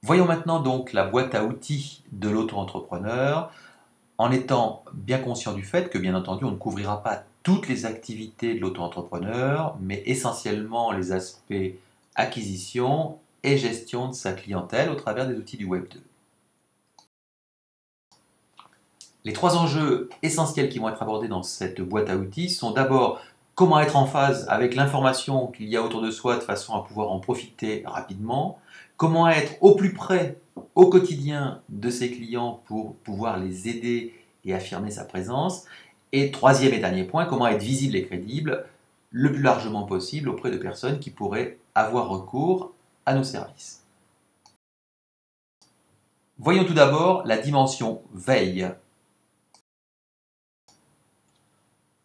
Voyons maintenant donc la boîte à outils de l'auto-entrepreneur, en étant bien conscient du fait que, bien entendu, on ne couvrira pas toutes les activités de l'auto-entrepreneur, mais essentiellement les aspects acquisition et gestion de sa clientèle au travers des outils du Web 2. Les trois enjeux essentiels qui vont être abordés dans cette boîte à outils sont d'abord comment être en phase avec l'information qu'il y a autour de soi de façon à pouvoir en profiter rapidement, comment être au plus près au quotidien de ses clients pour pouvoir les aider et affirmer sa présence, et troisième et dernier point, comment être visible et crédible le plus largement possible auprès de personnes qui pourraient avoir recours à nos services. Voyons tout d'abord la dimension veille.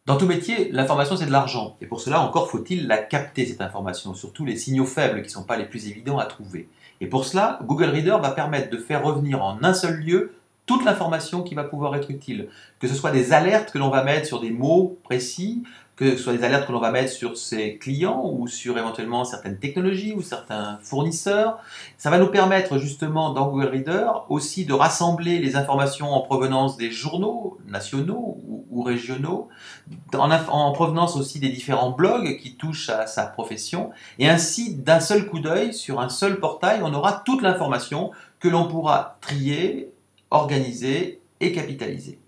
Dans tout métier, l'information c'est de l'argent, et pour cela encore faut-il la capter cette information, surtout les signaux faibles qui ne sont pas les plus évidents à trouver. Et pour cela, Google Reader va permettre de faire revenir en un seul lieu toute l'information qui va pouvoir être utile. Que ce soit des alertes que l'on va mettre sur des mots précis, que ce soit des alertes que l'on va mettre sur ses clients ou sur éventuellement certaines technologies ou certains fournisseurs. Ça va nous permettre justement dans Google Reader aussi de rassembler les informations en provenance des journaux nationaux ou régionaux, en provenance aussi des différents blogs qui touchent à sa profession, et ainsi d'un seul coup d'œil sur un seul portail, on aura toute l'information que l'on pourra trier, organiser et capitaliser.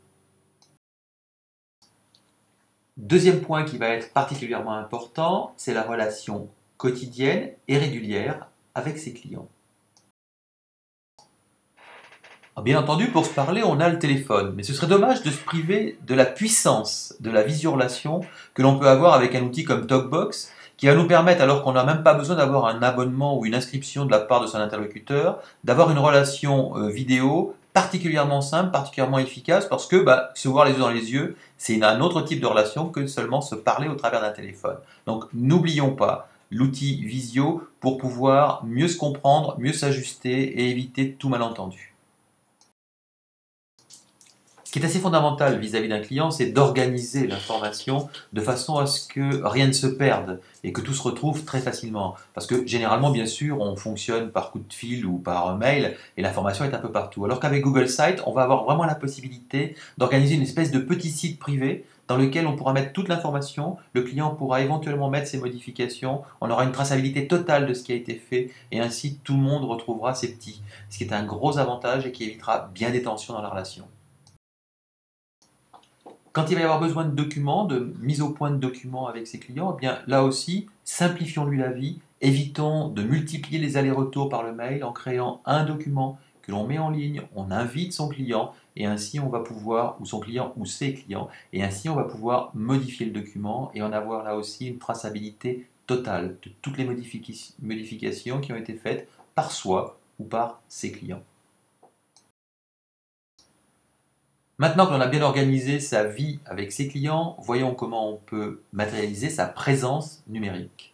Deuxième point qui va être particulièrement important, c'est la relation quotidienne et régulière avec ses clients. Bien entendu, pour se parler, on a le téléphone, mais ce serait dommage de se priver de la puissance de la visio-relation que l'on peut avoir avec un outil comme TalkBox, qui va nous permettre, alors qu'on n'a même pas besoin d'avoir un abonnement ou une inscription de la part de son interlocuteur, d'avoir une relation vidéo particulièrement simple, particulièrement efficace, parce que se voir les yeux dans les yeux, c'est un autre type de relation que seulement se parler au travers d'un téléphone. Donc n'oublions pas l'outil visio pour pouvoir mieux se comprendre, mieux s'ajuster et éviter tout malentendu. Ce qui est assez fondamental vis-à-vis d'un client, c'est d'organiser l'information de façon à ce que rien ne se perde et que tout se retrouve très facilement. Parce que généralement, bien sûr, on fonctionne par coup de fil ou par mail et l'information est un peu partout. Alors qu'avec Google Sites, on va avoir vraiment la possibilité d'organiser une espèce de petit site privé dans lequel on pourra mettre toute l'information, le client pourra éventuellement mettre ses modifications, on aura une traçabilité totale de ce qui a été fait et ainsi tout le monde retrouvera ses petits. Ce qui est un gros avantage et qui évitera bien des tensions dans la relation. Quand il va y avoir besoin de documents, de mise au point de documents avec ses clients, eh bien là aussi, simplifions-lui la vie, évitons de multiplier les allers-retours par le mail en créant un document que l'on met en ligne, on invite son client et ainsi on va pouvoir, ou son client ou ses clients, et ainsi on va pouvoir modifier le document et en avoir là aussi une traçabilité totale de toutes les modifications qui ont été faites par soi ou par ses clients. Maintenant que l'on a bien organisé sa vie avec ses clients, voyons comment on peut matérialiser sa présence numérique.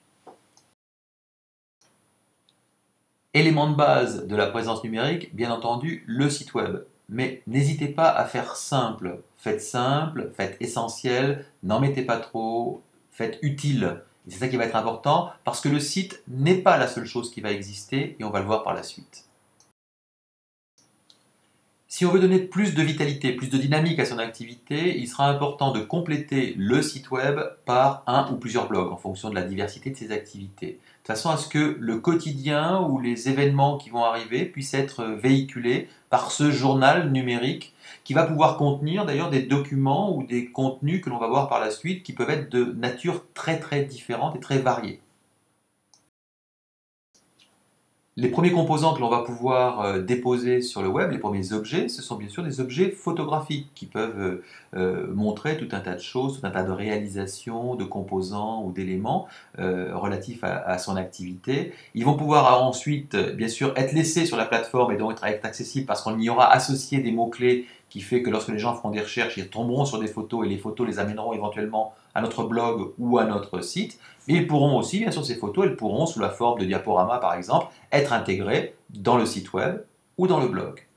Élément de base de la présence numérique, bien entendu, le site web. Mais n'hésitez pas à faire simple, faites essentiel, n'en mettez pas trop, faites utile. C'est ça qui va être important parce que le site n'est pas la seule chose qui va exister et on va le voir par la suite. Si on veut donner plus de vitalité, plus de dynamique à son activité, il sera important de compléter le site web par un ou plusieurs blogs en fonction de la diversité de ses activités, de façon à ce que le quotidien ou les événements qui vont arriver puissent être véhiculés par ce journal numérique qui va pouvoir contenir d'ailleurs des documents ou des contenus que l'on va voir par la suite qui peuvent être de nature très très différente et très variée. Les premiers composants que l'on va pouvoir déposer sur le web, les premiers objets, ce sont bien sûr des objets photographiques qui peuvent montrer tout un tas de choses, tout un tas de réalisations, de composants ou d'éléments relatifs à son activité. Ils vont pouvoir ensuite, bien sûr, être laissés sur la plateforme et donc être accessibles parce qu'on y aura associé des mots-clés qui fait que lorsque les gens feront des recherches, ils tomberont sur des photos et les photos les amèneront éventuellement à notre blog ou à notre site. Mais ils pourront aussi, bien sûr, ces photos, elles pourront, sous la forme de diaporamas par exemple, être intégrées dans le site web ou dans le blog.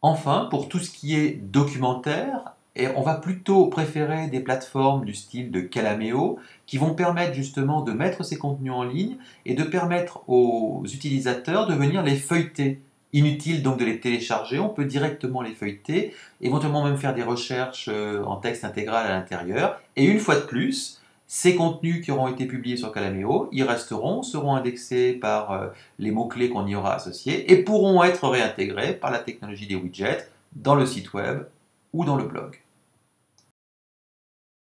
Enfin, pour tout ce qui est documentaire, Et on va plutôt préférer des plateformes du style de Calameo qui vont permettre justement de mettre ces contenus en ligne et de permettre aux utilisateurs de venir les feuilleter. Inutile donc de les télécharger, on peut directement les feuilleter, éventuellement même faire des recherches en texte intégral à l'intérieur. Et une fois de plus, ces contenus qui auront été publiés sur Calameo, ils resteront, seront indexés par les mots-clés qu'on y aura associés et pourront être réintégrés par la technologie des widgets dans le site web ou dans le blog.